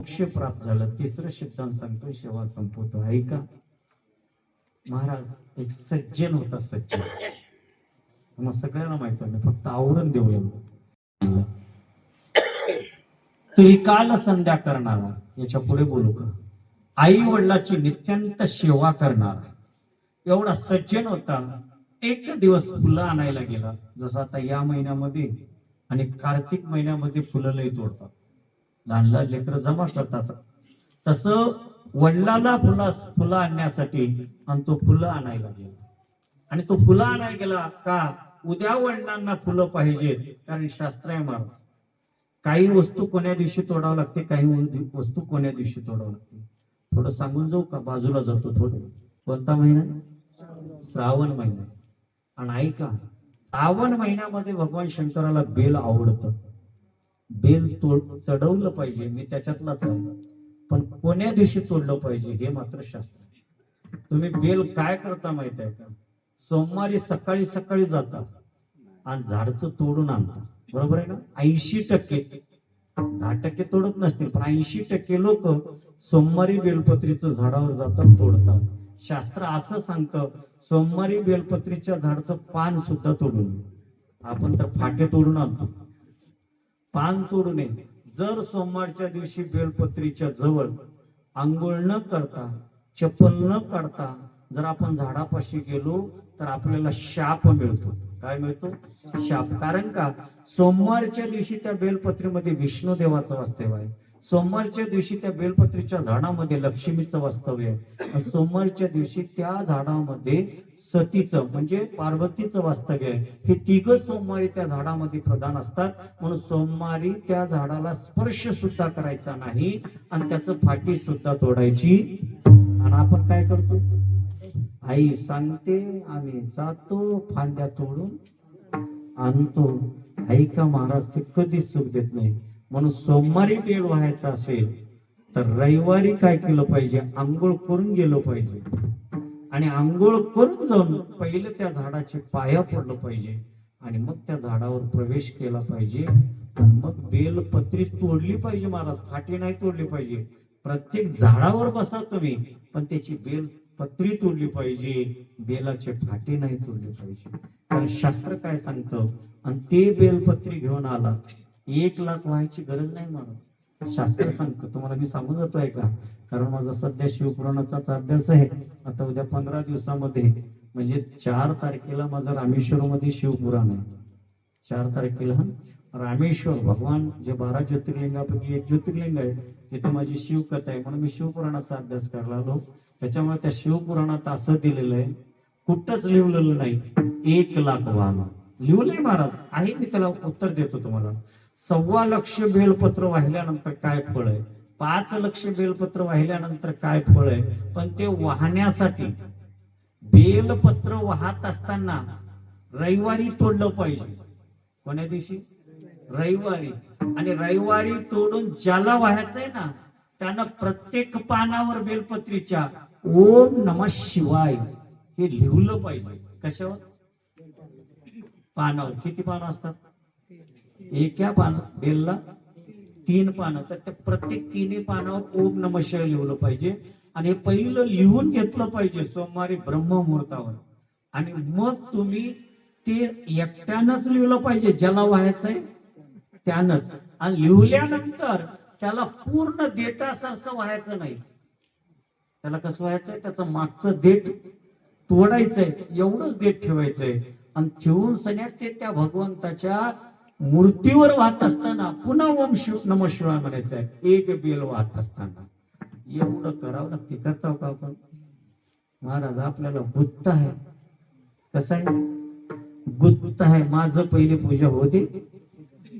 मोक्ष प्राप्त झालं. तिसरं सिद्धांत सांगतो, शेवा संपवतो. ऐका महाराज, एक सज्जन होता. सज्जन मग सगळ्यांना माहित आहे, फक्त आवरण देऊ. त्रिकाल संध्या करणारा, याच्या पुढे बोलू का, आई वडिलाची नित्यंत सेवा करणारा एवढा सज्जन होता. एक दिवस फुलं आणायला गेला. जसं आता या महिन्यामध्ये आणि कार्तिक महिन्यामध्ये फुलं लई तोडतात, लहान लहान लेकरं जमा करतात. तसं वडिलाला फुलं आणण्यासाठी आणि तो फुलं आणायला गेला. आणि तो फुलं आणायला गेला का, उद्या वडिलांना फुलं पाहिजेत, कारण शास्त्र आहे महाराज, काही वस्तू कोण्या दिवशी तोडावं लागते, काही वस्तू कोण्या दिवशी तोडावं लागते. थोडं सांगून जाऊ का, बाजूला जातो थोडं. कोणता महिना? श्रावण महिना. आणि ऐका, श्रावण महिन्यामध्ये भगवान शंकराला बेल आवडतं. बेल चढवलं पाहिजे, मी त्याच्यातलाच आहे, पण कोण्या दिवशी तोडलं पाहिजे हे मात्र शास्त्र आहे. तुम्ही बेल काय करता माहित आहे का, सोमवारी सकाळी सकाळी जाता आणि झाडचं तोडून आणता, बरोबर आहे ना. 80%, 10% तोडत नसतील, पण 80% लोक सोमवारी बेलपत्रीचं झाडावर जातात, तोडतात. शास्त्र असं सांगतं, सोमवारी बेलपत्रीच्या झाडाचं पान सुद्धा तोडून. आपण तर फाटे तोडून आणतो, पान तोडू नये. जर सोमवारच्या दिवशी बेलपत्रीच्या जवळ आंघोळ न करता, चप्पल न काढता जर आपण झाडापाशी गेलो तर आपल्याला शाप मिळतो. काय मिळतो? शाप. कारण का, सोमवारच्या दिवशी त्या बेलपत्रीमध्ये विष्णू देवाचं वास्तव्य आहे. सोमवारच्या दिवशी त्या बेलपत्रीच्या झाडामध्ये लक्ष्मीचं वास्तव्य आहे. सोमवारच्या दिवशी त्या झाडामध्ये सतीचं म्हणजे पार्वतीचं वास्तव्य आहे. हे तिघ सोमवारी त्या झाडामध्ये प्रधान असतात. म्हणून सोमवारी त्या झाडाला स्पर्श सुद्धा करायचा नाही आणि त्याचं फाटी सुद्धा तोडायची. आणि आपण काय करतो, आई सांगते, आम्ही जातो, फांद्या तोडून आणतो. ऐका महाराज, ते कधीच सुख देत नाही. म्हणून सोमवारी बेल व्हायचा असेल तर रविवारी काय केलं पाहिजे, आंघोळ करून गेलो पाहिजे. आणि आंघोळ करून जाऊन पहिले त्या झाडाचे पाया पडलं पाहिजे आणि मग त्या झाडावर प्रवेश केला पाहिजे. आणि मग बेलपत्री तोडली पाहिजे महाराज, फाटी नाही तोडली पाहिजे. प्रत्येक झाडावर बसा तुम्ही, पण त्याची बेलपत्री तोडली पाहिजे, बेलाचे फाटे नाही तोडले पाहिजे. कारण शास्त्र काय सांगतं, आणि ते बेलपत्री घेऊन आला, 1,00,000 व्हायची गरज नाही महाराज. शास्त्र सांगतं, तुम्हाला मी सांगून जातोय का, कारण माझा सध्या शिवपुराणाचाच अभ्यास आहे. आता उद्या 15 दिवसामध्ये म्हणजे 4 तारखेला माझं रामेश्वरमध्ये शिवपुराण आहे. 4 तारखेला रामेश्वर, भगवान जे 12 ज्योतिर्लिंगापैकी एक ज्योतिर्लिंग आहे, तिथे माझी शिवकथा आहे. म्हणून मी शिवपुराणाचा अभ्यास करायला आलो. त्याच्यामुळे त्या शिवपुराणात असं दिलेलं आहे, कुठंच लिहिलेलं नाही 1,00,000 वाहन लिहलंय महाराज आहे. मी त्याला उत्तर देतो तुम्हाला. 1,25,000 बेलपत्र वाहिल्यानंतर काय फळ आहे, 5,00,000 बेलपत्र वाहिल्यानंतर काय फळ आहे. पण ते वाहण्यासाठी बेलपत्र वाहत असताना रविवारी तोडलं पाहिजे. कोण्या दिवशी? रविवारी. आणि रविवारी तोडून ज्याला व्हायचंय ना, त्यानं प्रत्येक पानावर बेलपत्रीच्या ओम नमः शिवाय हे लिहलं पाहिजे. कशावर? पानावर. किती पानं असतात? एका बेलला 3 पानं, तर त्या प्रत्येक 3 पानावर ओम नमः शिवाय लिहलं पाहिजे. आणि हे पहिलं लिहून घेतलं पाहिजे सोमवारी ब्रह्ममुहूर्तावर. आणि मग तुम्ही ते एकट्यानंच लिहिलं पाहिजे, ज्याला व्हायचंय त्यानंच. आणि लिहिल्यानंतर त्याला पूर्ण देठासारखं व्हायचं नाही. त्याला कसं व्हायचंय, त्याचं मागचं देठ तोडायचंय, एवढंच देठ ठेवायचंय. आणि ठेवून सण्यात ते त्या भगवंताच्या मूर्तीवर वाहत असताना पुन्हा ओम नमः शिवाय म्हणायचंय. एक बेल वाहत असताना एवढं करावं लागते. करताव का आपण महाराज? आपल्याला गुत्त आहे. कसं आहे? गुत्त आहे. माझं पहिले पूजा होते,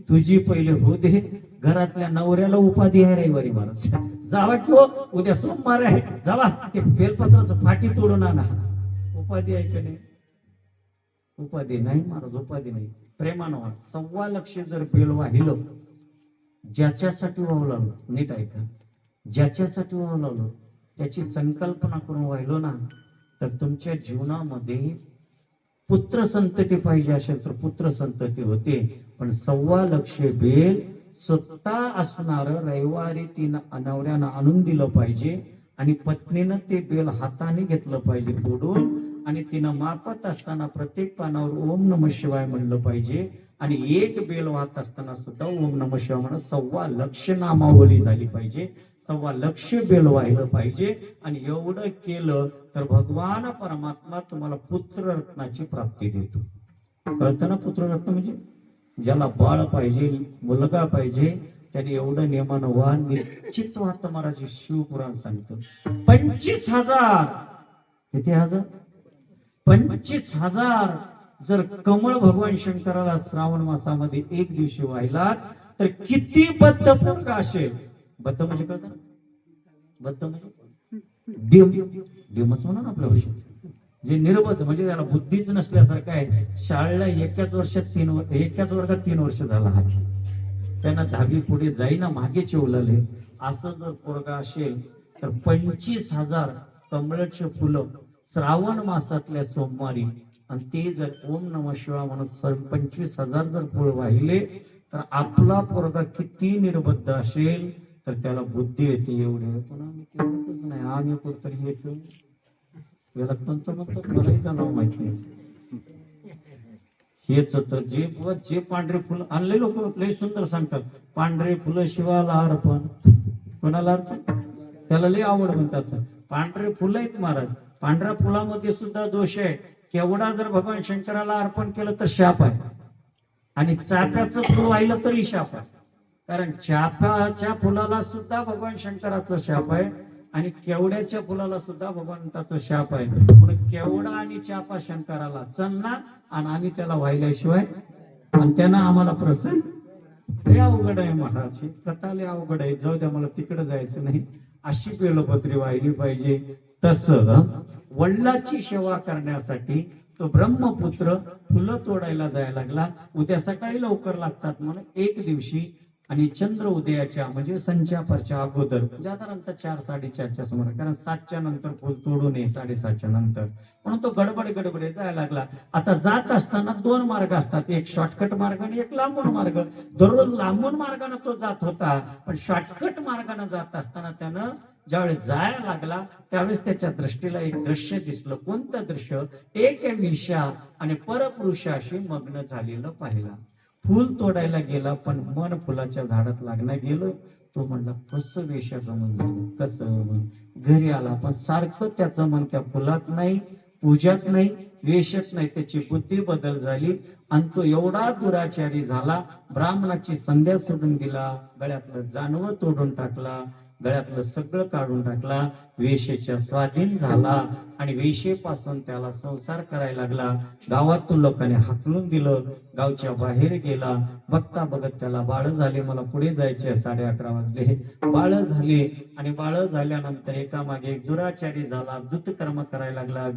तुझी पहिले होते. घरातल्या नवऱ्याला उपाधी आहे रविवारी महाराज. जावा किंवा उद्या सोमवार आहे, जावा ते बेलपत्राचं फाटी तोडून आणा. उपाधी आहे का नाही? उपाधी नाही महाराज, उपाधी नाही. प्रेमानं 1,25,000 जर बेल वाहिलं, ज्याच्यासाठी वाहू नीट ऐका, ज्याच्यासाठी वाहू त्याची संकल्पना करून वाहिलो ना, तर तुमच्या जीवनामध्ये पुत्र संतती पाहिजे असेल तर पुत्र संतती होते. पण 1,25,000 बेल स्वतः असणार रविवारी तिनं नवऱ्यानं आणून दिलं पाहिजे आणि पत्नीनं ते बेल हाताने घेतलं पाहिजे तोडून आणि तिनं मापत असताना प्रत्येक पानावर ओम नमः शिवाय म्हणलं पाहिजे आणि एक बेल वाहत असताना सुद्धा ओम नमः शिवाय म्हणत 1.25 नामावली झाली पाहिजे 1.25 बेल वाहिलं पाहिजे आणि एवढं केलं तर भगवान परमात्मा तुम्हाला पुत्ररत्नाची प्राप्ती देतो. कळतं ना पुत्ररत्न म्हणजे? ज्याला बाळ पाहिजे मुलगा पाहिजे त्याने एवढं नियमानं व्हा निश्चित वाहत महाराज शिवपुराण सांगतं 25,000 किती हजार 25,000 जर कमळ भगवान शंकराला श्रावण मासामध्ये एक दिवशी व्हायला तर किती बद्ध पोरगा असेल. बद्ध म्हणजे कळतं ना? बद्ध म्हणजे डिम डिमच म्हणून आपल्या भाषेत जे निर्बद्ध म्हणजे त्याला बुद्धीच नसल्यासारखं आहे. शाळेला एकाच वर्गात 3 वर्ष झाला आहे त्यांना 10वी पुढे जाईना मागे चिवलले असं जर पोरगा असेल तर 25,000 कमळाचे फुलं श्रावण मासातल्या सोमवारी आणि ते जर ओम नमः शिवाय म्हणून 25,000 जर फुल वाहिले तर आपला पोरगा किती निर्बद्ध असेल तर त्याला बुद्धी येते. एवढे पण आम्ही तेवढंच नाही आम्ही कुठतरी येतो याला कोणतं म्हणतात मलाही नाव माहिती नाही. हेच तर जे पांढरे फुलं आणले लोक लय सुंदर सांगतात पांढरे फुलं शिवाला अर्पण कोणाला अर्पण त्याला लय आवड म्हणतात. पांढरे फुलं आहेत महाराज पांढऱ्या फुलामध्ये सुद्धा दोष आहे. केवढा जर भगवान शंकराला अर्पण केलं तर शाप आहे आणि चाफ्याचं फुल वाहिलं तरी शाप आहे. कारण चाफ्याच्या फुलाला सुद्धा भगवान शंकराचं शाप आहे आणि केवड्याच्या फुलाला सुद्धा भगवंताचं शाप आहे. म्हणून केवडा आणि चाफा शंकराला चलना आणि आम्ही त्याला वाहिल्याशिवाय आणि त्यानं आम्हाला प्रसन्न लय अवघड आहे महाराज. कथा लय अवघड आहे. जाऊ द्या मला तिकडे जायचं नाही. अशी बेलपत्री वाहिली पाहिजे. तसं वडिलांची सेवा करण्यासाठी तो ब्रह्मपुत्र फुलं तोडायला जायला लागला. उद्या सकाळी लवकर लागतात म्हणून एक दिवशी आणि चंद्र उदयाच्या म्हणजे संचापरच्या अगोदर साधारणतः 4-4:30च्या सुमारास कारण 7च्या नंतर फुल तोडू नये 7:30च्या नंतर म्हणून तो गडबडे जायला लागला. आता जात असताना 2 मार्ग असतात एक शॉर्टकट मार्ग आणि एक लांबून मार्ग. दररोज लांबून मार्गाने तो जात होता पण शॉर्टकट मार्गाने जात असताना त्यानं ज्यावेळेस जायला लागला त्यावेळेस त्याच्या दृष्टीला एक दृश्य दिसलं. कोणतं दृश्य? एक विषा आणि परपुरुषाशी मग्न झालेलं पाहिला. फुल तोडायला गेला पण मन फुलाच्या झाडात लागला गेलो. तो म्हणला कसं वेशाचं मन झालं कसं. घरी आला पण सारखं त्याचं मन त्या फुलात नाही पूजात नाही वेशात नाही. त्याची बुद्धी बदल झाली आणि तो एवढा दुराचारी झाला. ब्राह्मणाची संध्या सोडून दिला गळ्यातलं जानवं तोडून टाकला गळ्यातलं सगळं काढून टाकला. वेशेच्या स्वाधीन झाला आणि वेशेपासून त्याला संसार करायला लागला. गावातून लोकांनी हाकलून दिलं. गावच्या बाहेर गेला. बघता बघत त्याला बाळ झाले. मला पुढे जायचे 11:30 वाजले. बाळ झाले आणि बाळ झाल्यानंतर एकामागे एक दुराचारी झाला. दुष्कर्म करायला लागला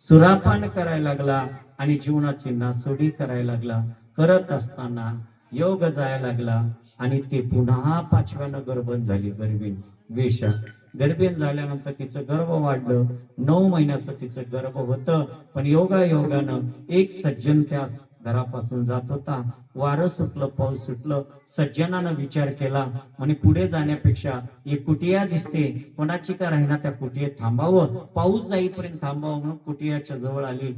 सुरापान करायला लागला आणि जीवनाची नासोडी करायला लागला. करत असताना योग जायला लागला आणि ते पुन्हा 5व्यानं गर्भण झाली. गर्भीण वेशा गर्भीण झाल्यानंतर तिचं गर्भ वाढलं. 9 महिन्याचं तिचं गर्भ होतं. पण योगानं एक सज्जन त्या घरापासून जात होता. वारं सुटलं पाऊस सुटलं. सज्जनानं विचार केला म्हणे पुढे जाण्यापेक्षा एक कुटिया दिसते कोणाची का राहिना त्या कुटियात थांबावं पाऊस जाईपर्यंत थांबावं म्हणून कुटियाच्या जवळ आली.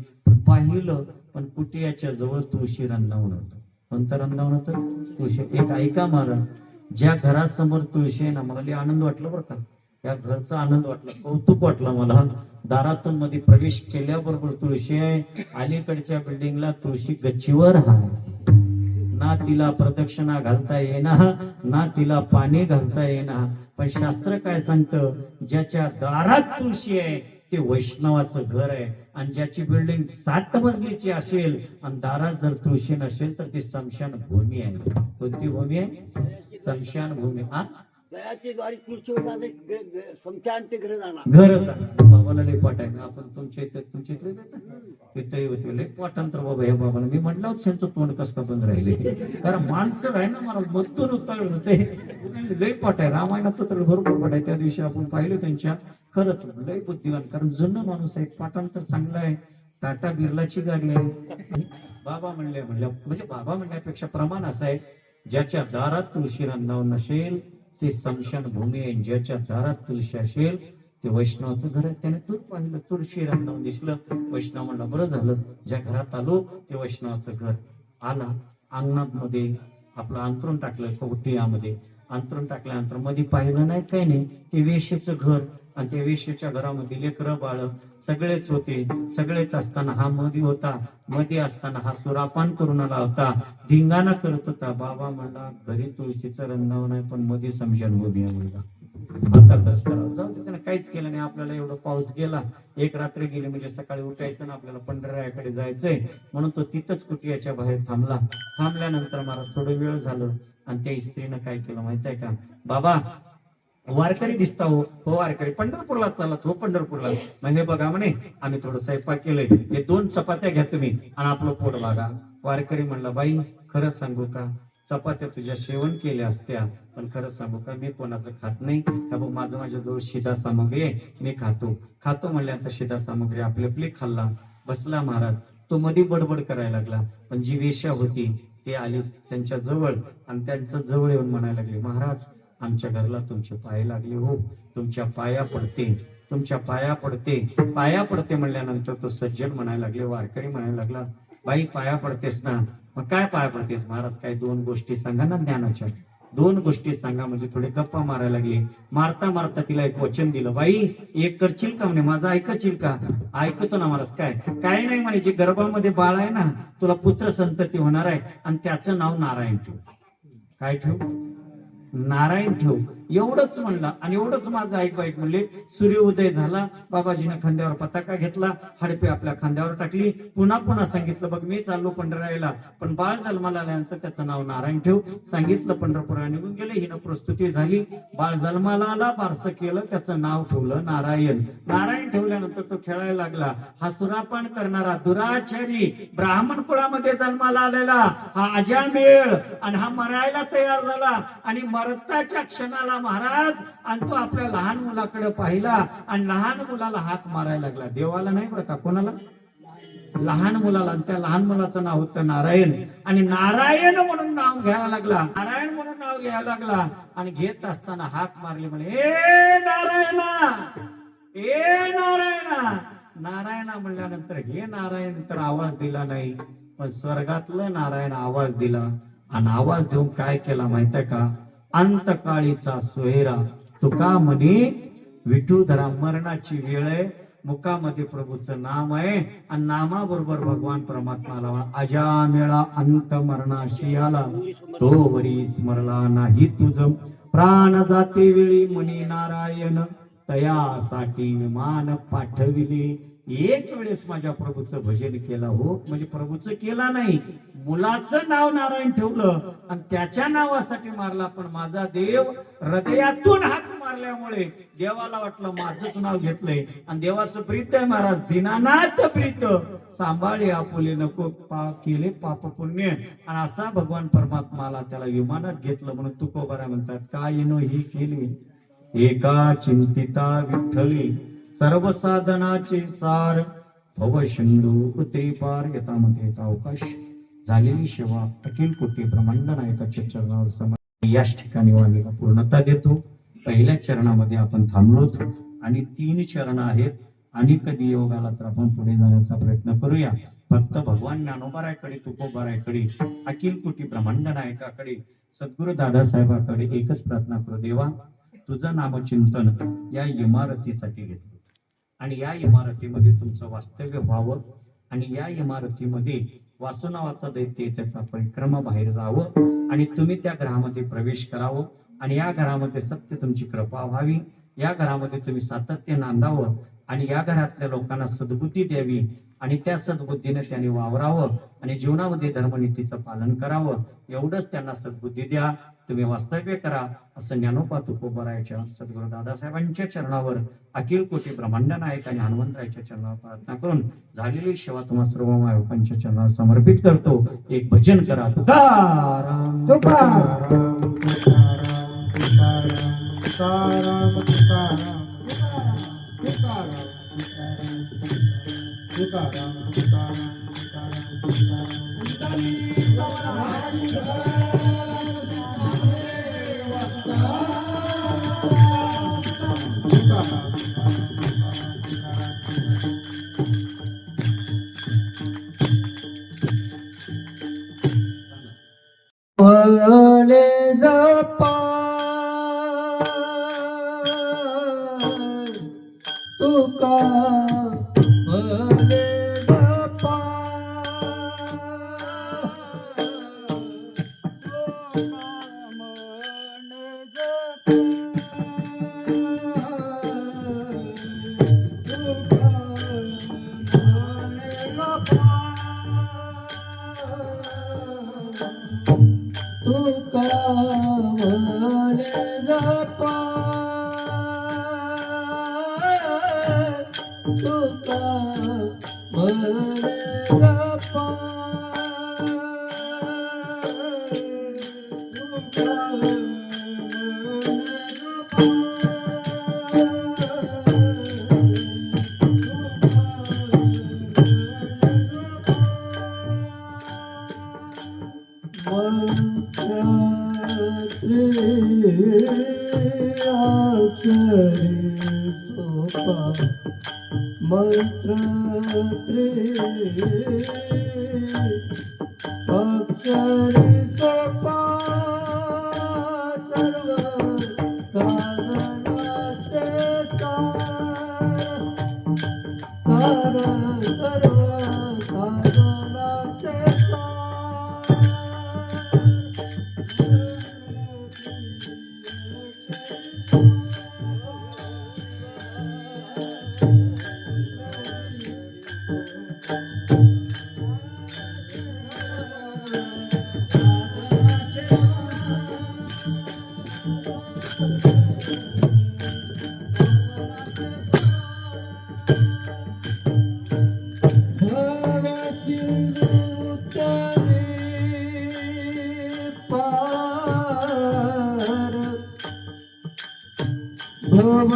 पाहिलं पण कुटियाच्या जवळ तुळशी रंधावून होतं. कोणतं रंधावून होतं? तुळशी. एक ऐका महाराज ज्या घरासमोर तुळशी आहे ना मला लय आनंद वाटलं बरं का. या घरचा आनंद वाटला कौतुक वाटलं मला. दारातून मध्ये प्रवेश केल्याबरोबर तुळशी आहे. अलीकडच्या बिल्डिंगला तुळशी गच्चीवर आहे. ना तिला प्रदक्षिणा घालता येणार ना तिला पाणी घालता येणार. पण शास्त्र काय सांगतं ज्याच्या दारात तुळशी आहे ते वैष्णवाचं घर आहे आणि ज्याची बिल्डिंग 7 मजलीची असेल आणि दारात जर तुळशी नसेल तर ती स्मशान भूमी आहे. कोणती भूमी आहे? स्मशान भूमी. हा घरच बाबाला लय पाठ आहे. आपण तुमच्या इथे तिथे होते लय पाठांतर बाबा हे बाबाला मी म्हटलं त्यांचं तोंड कस का बंद राहिले. कारण माणसं आहे ना मला मधून उत्तर होते लय पाठ आहे. रामायणाचं तर भरपूर पाठ आहे. त्या दिवशी आपण पाहिलं त्यांच्या खरंच लय बुद्धिवान कारण जुनं माणूस आहे. पाठांतर चांगलं आहे. टाटा बिर्लाची गाडी आहे. बाबा म्हणल्या म्हणजे बाबा म्हणण्यापेक्षा प्रमाण असं आहे ज्याच्या दारात तुळशी वृंदावन नसेल ते स्मशान भूमी आहे. ज्याच्या दारात तुळशी असेल ते वैष्णवाचं घर आहे. त्याने दूर पाहिलं, तुळशी वृंदावन दिसलं. वैष्णव म्हणला बरं झालं, ज्या घरात आलो ते वैष्णवाचं घर. आला अंगणात मध्ये आपलं अंतरून टाकलं, कवटियामध्ये अंतरून टाकल्यानंतर मध्ये पाहिलं नाही काही नाही, ते वेश्येचं घर. आणि त्या वेश्येच्या घरामध्ये लेकरं बाळ सगळेच होते. सगळेच असताना हा मध्ये होता. मध्ये असताना हा सुरापान करून आला होता, धिंगाणा करत होता. बाबा म्हणला घरी तुळशीचं वृंदावन आहे पण मध्ये स्मशानभूमी आहे मुलगा, आता कसं करावं. जाऊ दे, त्याने काहीच केलं नाही. आपल्याला एवढं पाऊस गेला, एक रात्र गेली म्हणजे सकाळी उठायचं ना आपल्याला पंढरपूरकडे जायचंय, म्हणून तो तिथंच कुटियाच्या बाहेर थांबला. थांबल्यानंतर मला थोडं वेळ झालं आणि त्या स्त्रीनं काय केलं माहित आहे का, बाबा वारकरी दिसता हो. हो वारकरी, पंढरपूरला चालत हो पंढरपूरला. म्हणजे बघा म्हणे आम्ही थोडं स्वयंपाक केलंय, हे 2 चपात्या घ्या तुम्ही आणि आपलं पोट बघा. वारकरी म्हणला बाई खरं सांगू का, चपात्या तुझ्या सेवन केल्या असत्या पण खरं सांगू का मी कोणाचं खात नाही. का बघ माझं माझ्याजवळ शिधा सामग्री आहे, मी खातो म्हणल्यानंतर शिधा सामग्री आपली आपली खाल्ला. बसला महाराज. तो मध्ये बडबड करायला लागला, पण जी वेश्या होती ती आली त्यांच्या जवळ आणि त्यांचं जवळ येऊन म्हणायला लागली, महाराज आमच्या घरला तुमचे पाय लागले हो, तुमच्या पाया पडते, तुमच्या पाया पडते, पाया पडते. म्हणल्यानंतर तो सज्जन म्हणायला लागले, वारकरी म्हणायला लागला, बाई पाया पडतेस ना, मग काय पाया पडतेस महाराज, काय 2 गोष्टी सांगा ना ज्ञानाच्या, 2 गोष्टी सांगा. म्हणजे थोडे गप्पा मारायला लागले. मारता मारता तिला एक वचन दिलं, बाई एक करशील का म्हणे, माझं ऐकशील का. ऐकतो ना महाराज. काय काय नाही म्हणे, जे गर्भामध्ये बाळ आहे ना तुला पुत्र संतती होणार आहे आणि त्याचं नाव नारायण ठेव. काय ठेव, नारायण ठेव. एवढंच म्हणला आणि एवढंच माझं ऐक म्हणले. सूर्योदय झाला, बाबाजीने खांद्यावर पताका घेतला, हडपे आपल्या खांद्यावर टाकली. पुन्हा सांगितलं, बघ मी चाललो पंढरायला पण बाळ जन्माला आल्यानंतर त्याचं नाव नारायण ठेव. सांगितलं, पंढरपुरा निघून गेले. हिनं प्रस्तुती झाली, बाळ जन्माला आला, बारसं केलं, त्याचं नाव ठेवलं नारायण. नारायण ठेवल्यानंतर तो खेळायला लागला. हा सुरापान करणारा दुराचारी ब्राह्मण कुळामध्ये जन्माला आलेला हा अजामेळ आणि हा मरायला तयार झाला. आणि मरताच्या क्षणाला महाराज आणि तो आपल्या लहान मुलाकडे पाहिला आणि लहान मुलाला हाक मारायला लागला. देवाला नाही बरं का, कोणाला, लहान मुलाला. आणि त्या लहान मुलाचं नाव होतं नारायण. आणि नारायण म्हणून नाव घ्यायला लागला, नारायण म्हणून नाव घ्यायला लागला. आणि घेत असताना हाक मारली, म्हणे ए नारायणा, ए नारायणा. नारायणा म्हणल्यानंतर हे नारायण तर आवाज दिला नाही, पण स्वर्गातलं नारायण आवाज दिला. आणि आवाज देऊन काय केला माहितीये का, अंतकाळीचा सोयरा तुका म्हणे विठूधरा, मरणाची वेळ आहे, मुखामध्ये प्रभूचं नाम आहे आणि नामाबरोबर भगवान परमात्माला अजामेळा अंत मरणाशी आला, तो वरी स्मरला नाही तुझ प्राण जाते वेळी म्हणे नारायण, तयासाठी विमान पाठविले. एक वेळेस माझ्या प्रभूचं भजन केलं हो, म्हणजे प्रभूचं केला नाही, मुलाचं नाव नारायण ठेवलं आणि त्याच्या नावासाठी मारला. पण माझा देव हृदयातून हाक मारल्यामुळे देवाला वाटलं माझंच नाव घेतलंय आणि देवाचं प्रीत आहे महाराज, दीनानाथ प्रीत सांभाळे आपुले नको केले पाप पुण्य. आणि असा भगवान परमात्माला त्याला विमानात घेतलं. म्हणून तुकोबारा म्हणतात, काय नो ही केली एका चिंतिता विठ्ठली, सर्व साधनाचे सार भव सिंधू उतरी पार. यथामध्ये अवकाश झालेली सेवा अखिल कोटी ब्रह्मांड नायकाच्या चरणावर समर्पित. याच ठिकाणी वाणीला पूर्णता देतो. पहिल्या चरणामध्ये आपण थांबलोत आणि 3 चरण आहेत. आणि कधी योग आला तर आपण पुढे जाण्याचा प्रयत्न करूया. फक्त भगवान ज्ञानोबारायकडे, तुकोबारायकडे, अखिल कोटी ब्रह्मांड नायकाकडे, सद्गुरु दादासाहेबांकडे एकच प्रार्थना करू, देवा तुझं नामचिंतन या इमारतीसाठी घेतलं आणि या इमारतीमध्ये तुमचं वास्तव्य व्हावं आणि या इमारतीमध्ये वासुनावाचा दैत्य त्याचा परिक्रमा बाहेर जावं आणि तुम्ही त्या घरामध्ये प्रवेश करावं आणि या घरामध्ये सत्य तुमची कृपा व्हावी. या घरामध्ये तुम्ही सातत्य नांदावं आणि या घरातल्या लोकांना सद्बुद्धी द्यावी आणि त्या सद्बुद्धीने त्यांनी वावरावं आणि जीवनामध्ये धर्मनीतीचं पालन करावं. एवढंच त्यांना सद्बुद्धी द्या, तुम्ही वास्तव्य करा, असं ज्ञानोबा तुकोबारायच्या सद्गुरु दादासाहेबांच्या चरणावर, अखिल कोटी ब्रह्मांड नायक आणि हनुमंतरायच्या चरणावर प्रार्थना करून झालेली सेवा तुम्हा सर्व मायबापांच्या चरणावर समर्पित करतो. एक भजन करा, तुकाराम तुकाराम तुकाराम तुकाराम तुकाराम तुकाराम तुकाराम तुकाराम तुकाराम तुका म्हणे गप्पा मंत्र अक्षरी सोपा सर्व साधनाचे सार सर्व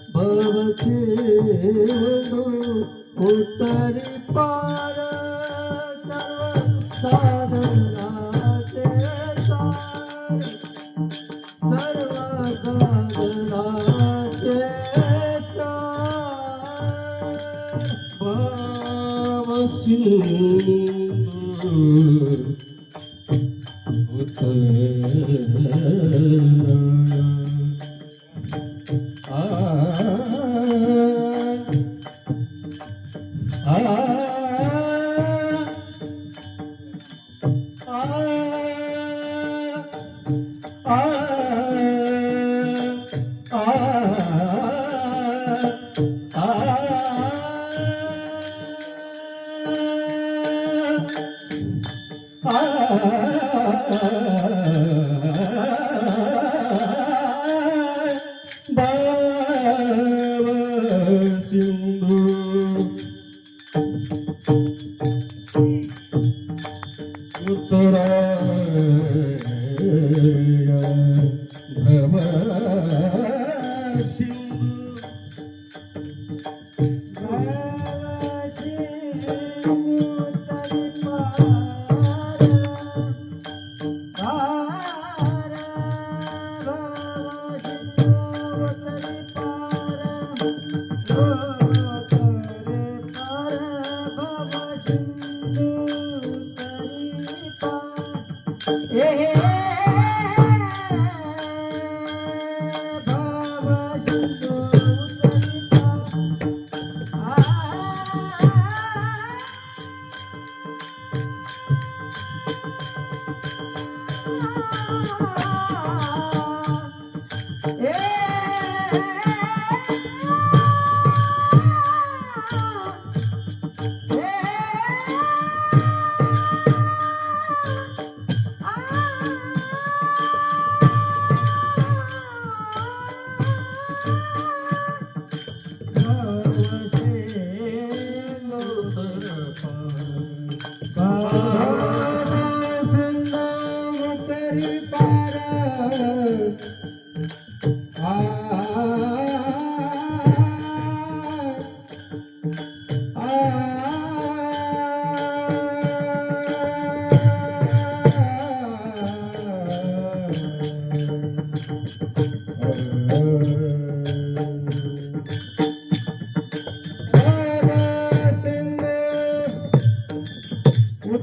साधनाचे उत्तरी पार साधनाचे सार सर्व साधनाचे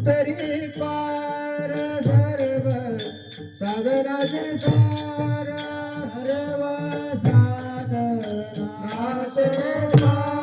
उतरी पार सर्व साधनाचे सार सर्व साधनाचे सार